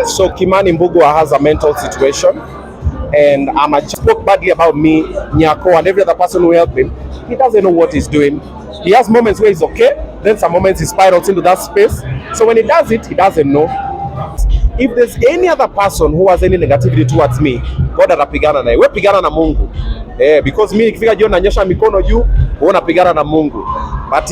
So Kimani Mbugua has a mental situation, and spoke badly about me, Nyako, and every other person who helped him. He doesn't know what he's doing. He has moments where he's okay, then some moments he spirals into that space. So when he does it, he doesn't know. If there's any other person who has any negativity towards me, God atapigana naye. Wewe pigana na Mungu. Because me ikifika jioni nanyosha mikono juu, wewe unapigana na Mungu. But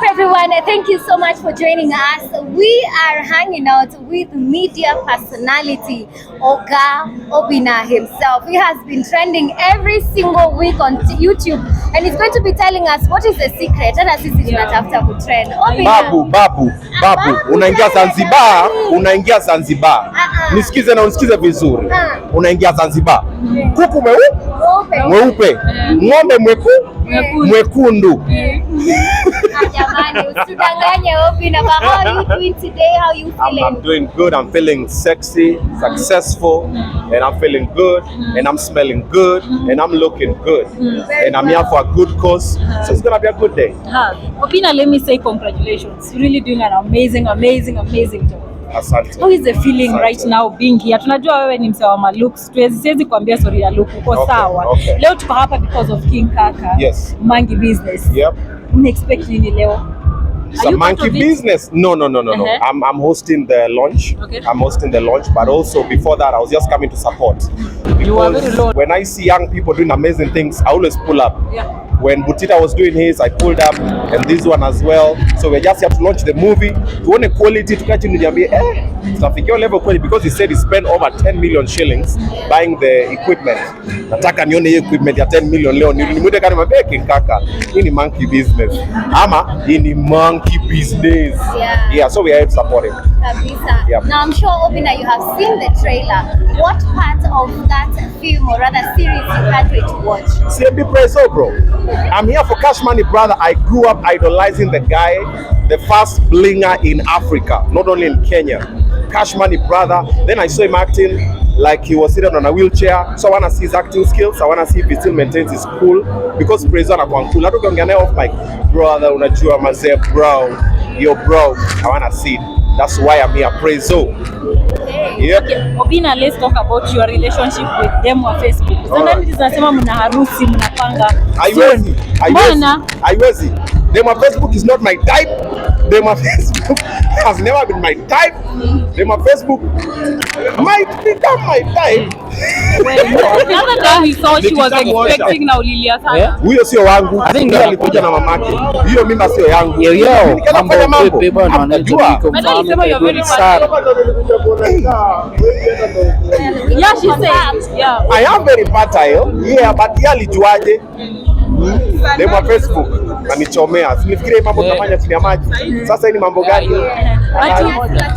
everyone, thank you so much for joining us. We are hanging out with media personality Oga Obinna himself. He has been trending every single week on YouTube, and he's going to be telling us what is the secret. And as is tunatafuta ku trend. Babu, unaingia Zanzibar. Nisikize na unisikize vizuri. Unaingia Zanzibar. Kuku mweupe, ng'ombe mwekundu. How are you doing today? How are you feeling? I'm doing good. I'm feeling sexy, successful, and I'm feeling good, and I'm smelling good, and I'm looking good, and I'm here for a good cause. So it's gonna be a good day. Obinna, let me say congratulations. You're really doing an amazing job. Asante. How is the feeling right now being here? Tunajua wewe ni msewa wa looks. Siwezi kuambia sorry ya look. Uko sawa. Leo tuko hapa because of King Kaka. Yes. Monkey business. Yep. Unexpect nini leo? It's a monkey business. No. I'm hosting the launch. Okay. I'm hosting the launch, but also before that, I was just coming to support. You are very low. When I see young people doing amazing things, I always pull up. Yeah. When Butita was doing his, I pulled up, and this one as well. So we're just here to launch the movie. Tuone quality, tukachi niambie tutafikia level kweli, because he said he spent over 10 million shillings buying the equipment. Nataka nione hiyo equipment ya 10 million leo. Nimude kani mabeki Kaka. Hii ni monkey business. Ama hii ni monkey business. Yeah, so we are here to support him. Yeah. Now I'm sure Obinna, you have seen the trailer. What part of that film or rather series you can't wait to watch? CMB Preso, bro. I'm here for Cash Money Brother. I grew up idolizing the guy, the first blinger in Africa, not only in Kenya. Cash Money Brother. Then I saw him acting like he was sitting on a wheelchair. So I want to see his acting skills. I want to see if he still maintains his cool, because Prezo anakuwa cool. I don't get off my brother, unajua mazee bro. Yo bro, I want to see it. That's why I'm here, Prezo. Yep. Okay. Obinna, let's talk about your relationship with them on Facebook. Sometimes tunasema mna harusi, mnapanga. Haiwezi. Them on Facebook is not my type. Them on Facebook has never been my type. Them on Facebook might become my type. The other time we saw she was expecting na ulilia sana. Huyo sio wangu. Ndio alikuja na mamake. Hiyo mimba sio yangu. Nikafanya mambo. Unajua? Alisema you're very bad. Yeah, she said. Yeah. I am very fertile. Yeah, but yeye alijuaje? Demo wa Facebook anichomea. Sinifikirie mambo tunafanya chini ya maji. Sasa hii ni mambo gani? But at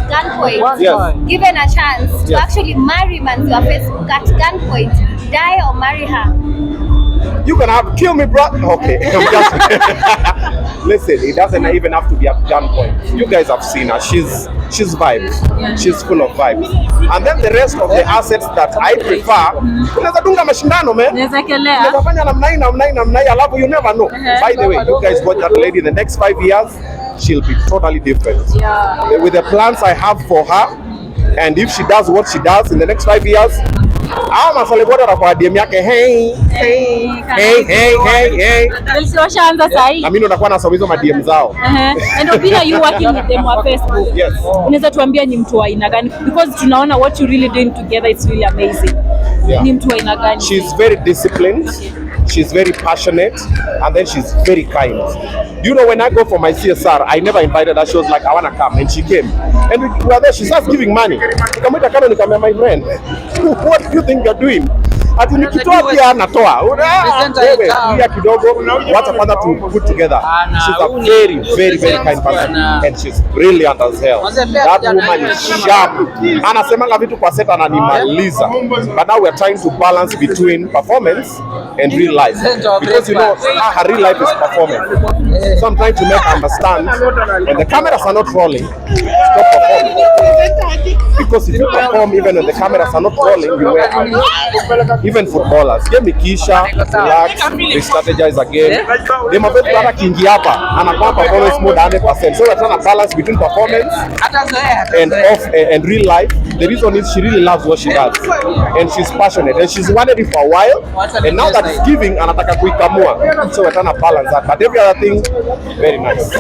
gunpoint, given a chance to actually marry man to Facebook at gunpoint, die or marry her. You can have kill me, bro. Okay. Listen, it doesn't even have to be at gunpoint. You guys have seen her. She's vibes. She's full of vibes. And then the rest of the assets that I prefer, unaweza dunga mashindano, man. Unaweza fanya namna hii, alafu you never know. By the way, you guys watch that lady in the next 5 years, she'll be totally different. Yeah. With the plans I have for her, and if she does what she does in the next 5 years, maswali bora kwa DM yake hey. Washaanza sahi. Na mimi nakuwa nasomeza ma DM zao. And Obinna, you working with them on Facebook. Yes. Unaweza tuambia ni mtu wa aina gani? Because tunaona what you really doing together, it's really amazing. Ni mtu wa aina gani? She's very disciplined. She's very passionate, and then she's very kind. You know, when I go for my CSR, I never invited her. She was like, I want to come, and she came. And we were there. She starts giving money. My friend, what do you think you're doing? Ati nikitoa pia anatoa. Wewe pia kidogo wacha kwanza to put together. She's a very kind person, and she's brilliant as hell. That woman is sharp. Anasemanga vitu kwa set ananimaliza. But now we're trying to balance between performance and real life, because you know her real life is performing. So I'm trying to make her understand when the cameras are not rolling, stop performing. Because if you perform even when the cameras are not rolling, you wear out. Even footballers, game ikisha, relax, re-strategize again. They might better kingi hapa and a performance mode 100%. So we're trying to balance between performance and real life. The reason is she really loves what she does, and she's passionate, and she's wanted it for a while, and now that it's giving, anataka kuikamua. So we're trying to balance that, but every other thing, very nice.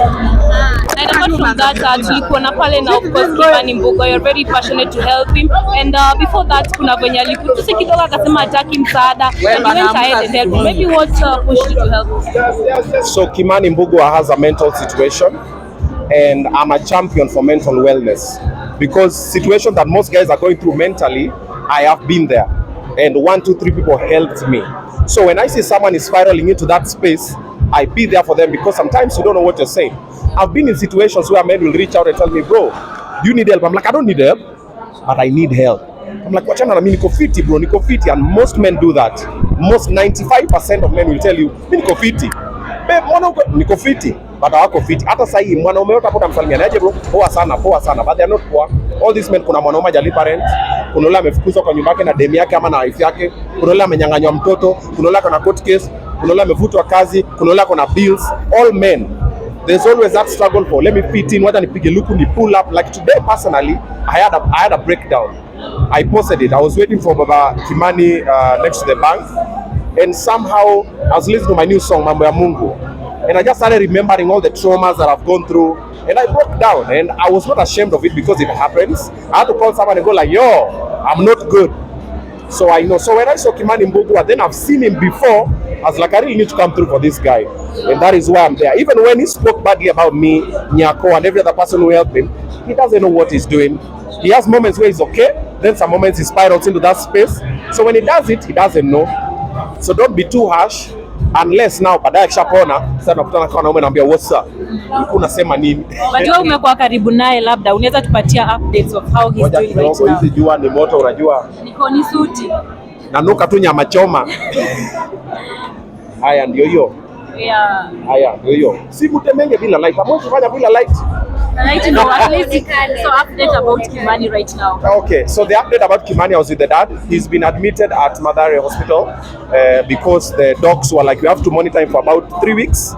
And apart from that, tulikuwa na pale na of course Kimani Mbugua, you're very passionate to help him, and before that kuna venye alikutusi kidogo akasema hataki msaada, and you went ahead and helped him. Maybe what pushed you to help him? So Kimani Mbugua has a mental situation, and I'm a champion for mental wellness, because situations that most guys are going through mentally, I have been there, and 1, 2, 3 people helped me. So when I see someone is spiraling into that space, I be there for them, because sometimes you don't know what you're saying. I've been in situations where men will reach out and tell me, bro, do you need help? I'm like, I don't need help, but I need help. I'm like, wachana na mimi niko fiti bro, niko fiti. And most men do that. Most 95% of men will tell you, mimi niko fiti. Babe, mbona uko niko fiti? But hawako fiti. Hata sasa hii mwanaume yote hapo utamsalimia aje bro, poa sana, but they are not poor. All these men, kuna mwanaume hajalipa rent, kuna yule amefukuzwa kwa nyumba yake na demu yake ama na wife yake, kuna yule amenyang'anywa mtoto, kuna yule ana court case, kuna yule amevutwa kazi, kuna yule ana bills. All men, there's always that struggle for let me fit in, wacha nipige luku, ni pull up. Like today personally, I had a breakdown. I posted it. I was waiting for Baba Kimani next to the bank, and somehow I was listening to my new song Mambo ya Mungu, and I just started remembering all the traumas that I've gone through, and I broke down, and I was not ashamed of it because it happens. I had to call someone and go like, yo, I'm not good. So I know. So when I saw Kimani Mbugua, then I've seen him before, I was like, I really need to come through for this guy, and that is why I'm there. Even when he spoke badly about me, Nyako, and every other person who helped him, he doesn't know what he's doing. He has moments where he's okay, then some moments he spirals into that space. So when he does it, he doesn't know. So don't be too harsh, unless now baadaye akishapona sasa nakutana kwa wanaume naambia what's up, unasema nini? Unajua umekuwa karibu naye, labda unaweza tupatia updates of how he's doing right now. Hizi jua ni moto, unajua niko ni suti nanuka tu nyama choma. Haya ndio hiyo. Yeah. Haya ndio hiyo. Si mtemenge bila light. Hapo kufanya bila light. Right now, at least, so update about Kimani right now. Okay, so the update about Kimani, I was with the dad. He's been admitted at Mathare hospital because the docs were like, we have to monitor him for about 3 weeks,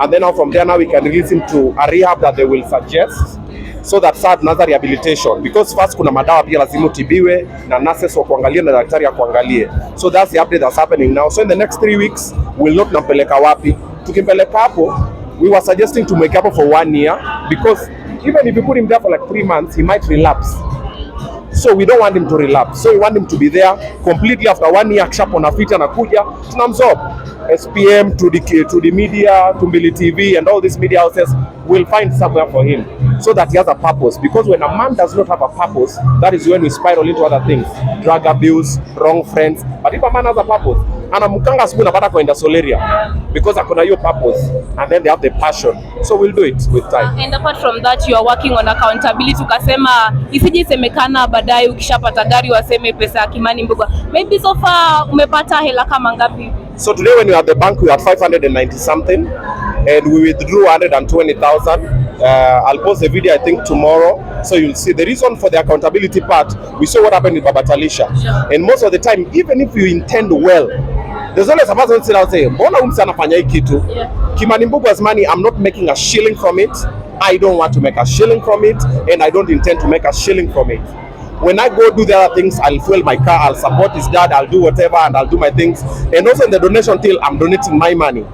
and then from there now we can release him to a rehab that they will suggest, so that third another rehabilitation, because first kuna madawa pia lazima utibiwe na nurses wa kuangalia na daktari ya kuangalie. So that's the update that's happening now. So in the next 3 weeks we'll not nampeleka wapi. Tukimpeleka hapo, we were suggesting to make up for 1 year, because even if you put him there for like 3 months, he might relapse. So we don't want him to relapse. So we want him to be there completely after 1 year. Akishapona fiti anakuja, tunamzob. SPM to the media, to Mbili TV and all these media houses will find somewhere for him, so that he has a purpose. Because when a man does not have a purpose, that is when we spiral into other things, drug abuse, wrong friends. But if a man has a purpose, anamkanga asubuhi napata kwenda Soleria because akona hiyo purpose, and then they have the passion. So we'll do it with time. And apart from that, you are working on accountability. Ukasema isije semekana baadaye ukishapata gari waseme pesa ya Kimani Mbugua. Maybe so far umepata hela kama ngapi? So today when we were at the bank, we had 590 something, and we withdrew 120,000. I'll post the video I think tomorrow, so you'll see the reason for the accountability part. We saw what happened with Baba Talisha, and most of the time, even if you intend well, there's always a person sit out say, mbona umse anafanya hii kitu? Kimani Mbugua's money, I'm not making a shilling from it. I don't want to make a shilling from it, and I don't intend to make a shilling from it. When I go do the other things, I'll fuel my car, I'll support his dad, I'll do whatever, and I'll do my things. And also in the donation till, I'm donating my money.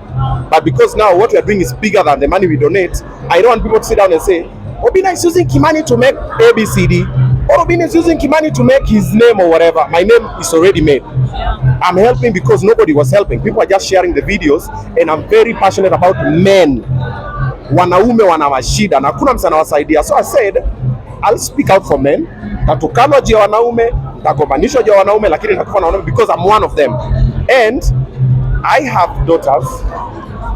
But because now what we are doing is bigger than the money we donate, I don't want people to sit down and say, Obinna is using Kimani to make ABCD, or Obinna is using Kimani to make his name or whatever. My name is already made. I'm helping because nobody was helping. People are just sharing the videos, and I'm very passionate about men. Wanaume wana mashida na hakuna msana wasaidia. So I said, I'll speak out for men. Tatukano jia wanaume, takomanisho jia wanaume, lakini takufa na wanaume because I'm one of them. And I have daughters.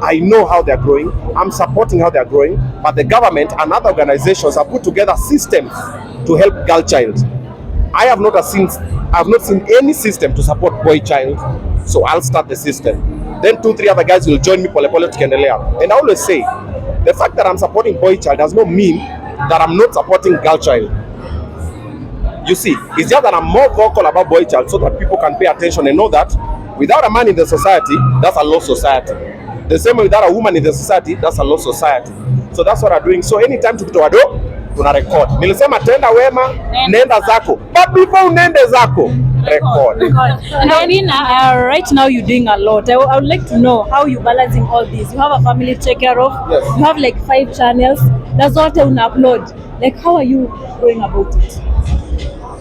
I know how they're growing. I'm supporting how they're growing. But the government and other organizations have put together systems to help girl child. I have not seen any system to support boy child. So I'll start the system. Then 2-3 other guys will join me pole pole tukiendelea. And I always say, the fact that I'm supporting boy child does not mean that I'm not supporting girl child. You see, it's just that I'm more vocal about boy child so that people can pay attention and know that without a man in the society, that's a lost society. The same way without a woman in the society, that's a lost society. So that's what I'm doing. So anytime tukitoa do, tuna record. Nilisema tenda wema, nenda zako. But before unende zako, record. And Obinna, right now you're doing a lot. I would like to know how you balancing all this. You have a family to take care of. Yes. You have like 5 channels. That's what I will upload. Like, how are you going about it?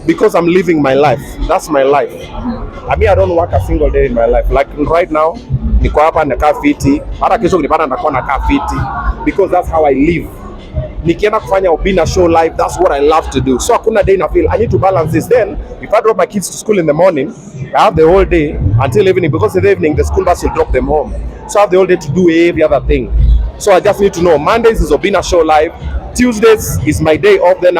Because I'm living my life. That's my life. I mean, I don't work a single day in my life. Like right now, niko hapa nakaa fiti. Hata kesho nipata nitakuwa nakaa fiti. Because that's how I live. Nikienda kufanya Obinna show live, that's what I love to do. So hakuna day na feel I need to balance this. Then if I drop my kids to school in the morning, I have the whole day until evening, because in the evening the school bus will drop them home. So I have the whole day to do every other thing. So I just need to know Mondays is Obinna show live, Tuesdays is my day off. Then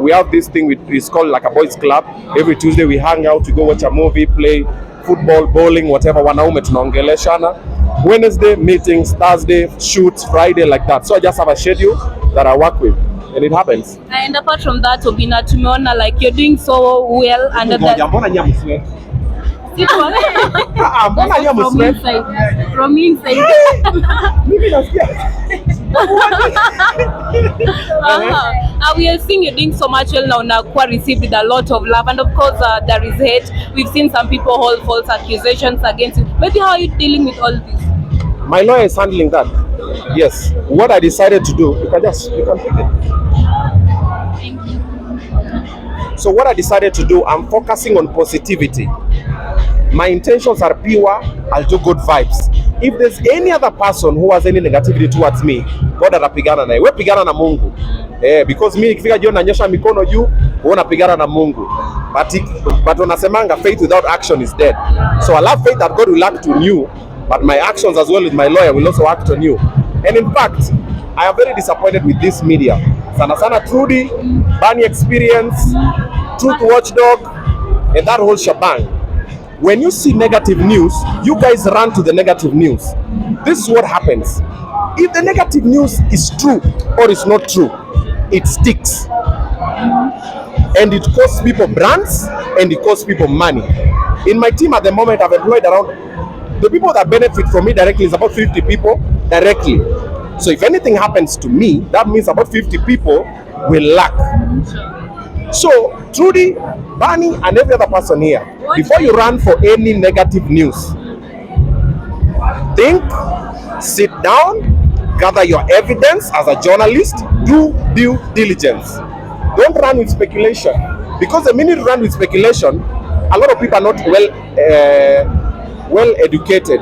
we have this thing it's called like a boys club. Every Tuesday we hang out, we go watch a movie, play football, bowling, whatever. Wanaume tunaongeleshana. Wednesday meetings, Thursday shoots, Friday, like that. So I just have a schedule that I work with, and it happens. And apart from that, Obinna, tumeona like you're doing so well under the from inside. We are seeing you doing so much well now. Nakuwa received with a lot of love, and of course there is hate. We've seen some people hold false accusations against you. Maybe how are you dealing with all this? My lawyer is handling that. Yes. What I decided to do, you can pick it. Thank you. So what I decided to do, I'm focusing on positivity. My intentions are pure. I'll do good vibes. If there's any other person who has any negativity towards me, God atapigana naye. Wewe pigana na Mungu. Because mimi nikifika jioni nanyosha mikono juu, wewe unapigana na Mungu. But unasemanga faith without action is dead. So I have faith that God will act on you, but my actions as well with my lawyer will also act on you. And in fact, I am very disappointed with this media. Sana sana Trudy, Bunny Experience, Truth Watchdog, and that whole shebang. When you see negative news, you guys run to the negative news. This is what happens. If the negative news is true or is not true, it sticks. And it costs people brands and it costs people money. In my team at the moment, I've employed around, the people that benefit from me directly is about 50 people directly. So if anything happens to me, that means about 50 people will lack. So Trudy, Bunny, and every other person here, before you run for any negative news, think, sit down, gather your evidence as a journalist, do due diligence. Don't run with speculation, because the minute you run with speculation, a lot of people are not well educated.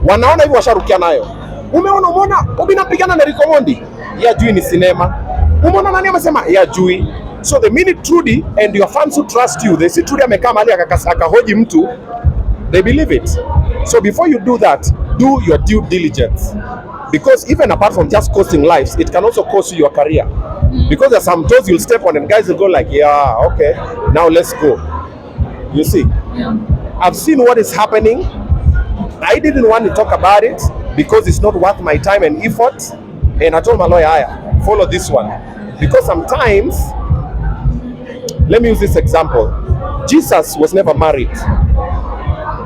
Wanaona hivi washarukia nayo. Umeona Obinna pigana na Rico Mondi, ya jui ni cinema. Umeona nani amesema, ya jui. So the minute Trudy and your fans who trust you, they see Trudy amekaa mahali akahoji mtu, they believe it. So before you do that, do your due diligence. Because even apart from just costing lives, it can also cost you your career. Because there's some toes you'll step on and guys will go like, yeah, okay, now let's go. You see? Yeah. I've seen what is happening. I didn't want to talk about it because it's not worth my time and effort. And I told my lawyer, follow this one. Because sometimes, let me use this example. Jesus was never married.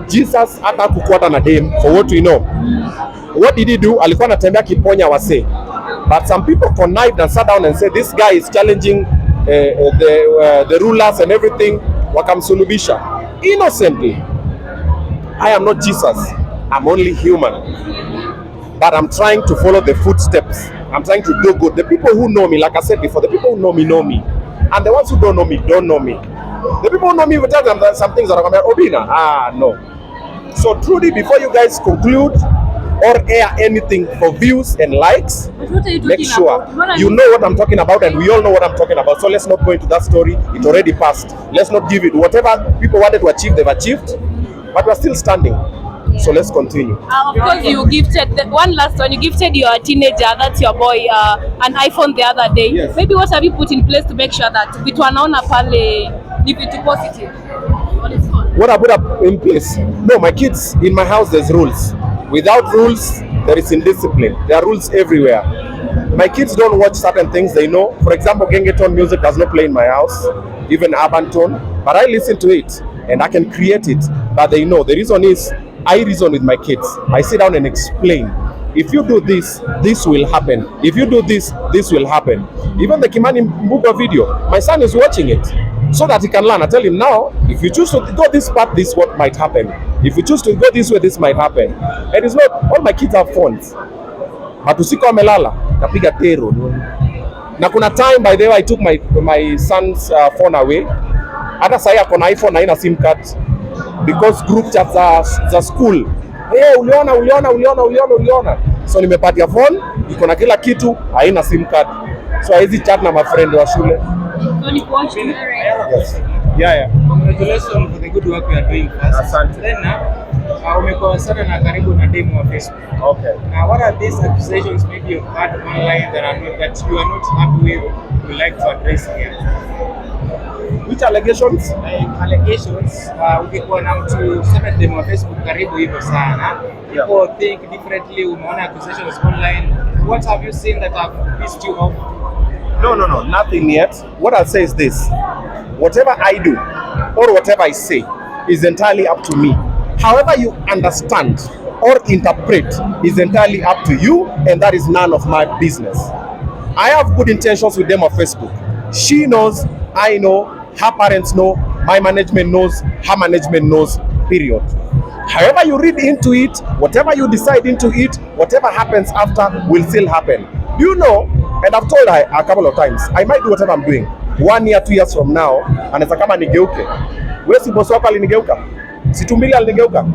Jesus hata kukuata na dem, for what we know. What did he do? Alikuwa anatembea kiponya wase. But some people connived and sat down and said, this guy is challenging the rulers and everything. Wakamsulubisha innocently. I am not Jesus. I'm only human. But I'm trying to follow the footsteps. I'm trying to do good. The people who know me, like I said before, the people who know me. And the ones who don't know me, don't know me. The people who know me will tell them that some things that are going to be Obinna. No. So Trudy, before you guys conclude or air anything for views and likes, make sure you know what I'm talking about, and we all know what I'm talking about. So let's not go into that story. It already passed. Let's not give it. Whatever people wanted to achieve, they've achieved. But we're still standing. So let's continue. Of course, you gifted one last one. You gifted your teenager, that's your boy, an iPhone the other day. Yes. Maybe what have you put in place to make sure that vitu anaona pale ni vitu positive? What I put up in place? No, my kids, in my house there's rules. Without rules, there is indiscipline. There are rules everywhere. My kids don't watch certain things they know. For example, Gengeton music does not play in my house, even urban tone, but I listen to it and I can create it. But they know. The reason is I reason with my kids. I sit down and explain. If you do this, this will happen. If you do this, this will happen. Even the Kimani Mbugua video, my son is watching it so that he can learn. I tell him now, if you choose to go this path, this is what might happen. If you choose to go this way, this might happen. And it's not, all my kids have phones. But usiku wamelala, napiga tero. Na kuna time, by the way, I took my son's phone away. Hata sahi ako na iPhone haina SIM card. Because group chats za school. Hey, uliona. So nimepatia phone, iko na kila kitu, haina SIM card. So hizi chat na my friend wa shule. Yes. Yeah. Congratulations for the good work you are doing first. Asante. Then umekuwa sana na karibu na demo wa Facebook. Okay. Now what are these accusations maybe you've had online that you are not happy with, you like to address here? Which allegations? Allegations, ukikuwa na mtu sema demo wa Facebook karibu hivyo sana. People think differently, umeona accusations online. What have you seen that have pissed you off? No, nothing yet. What I'll say is this. Whatever I do or whatever I say is entirely up to me. However you understand or interpret is entirely up to you, and that is none of my business. I have good intentions with them on Facebook. She knows, I know, her parents know, my management knows, her management knows, period. However you read into it, whatever you decide into it, whatever happens after will still happen. You know, and I've told her a couple of times, I might do whatever I'm doing. 1 year, 2 years from now, anaweza kama nigeuke. Wewe si boss wako alinigeuka? Si Tumbili alinigeuka?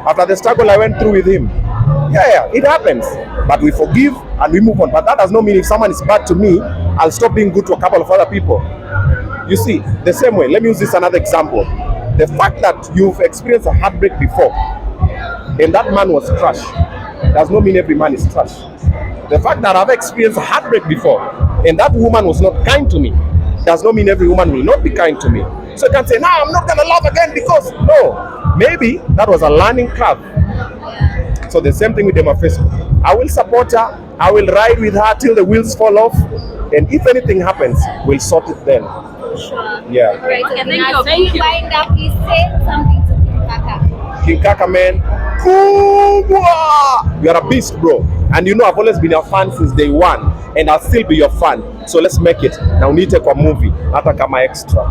After the struggle I went through with him. Yeah, it happens. But we forgive and we move on. But that does not mean if someone is bad to me, I'll stop being good to a couple of other people. You see, the same way, let me use this another example. The fact that you've experienced a heartbreak before and that man was trash does not mean every man is trash. The fact that I've experienced a heartbreak before and that woman was not kind to me does not mean every woman will not be kind to me. So you can't say, I'm not going to love again because, no, maybe that was a learning curve. So the same thing with them on Facebook. I will support her, I will ride with her till the wheels fall off, and if anything happens, we'll sort it then. Sure. Yeah. All right, Okay, thank you. Wind up, please say something to King Kaka. King Kaka, man, Mbugua! You are a beast, bro. And you know I've always been your fan since day one, and I'll still be your fan. So let's make it. Now, need to take a movie, hata kama extra.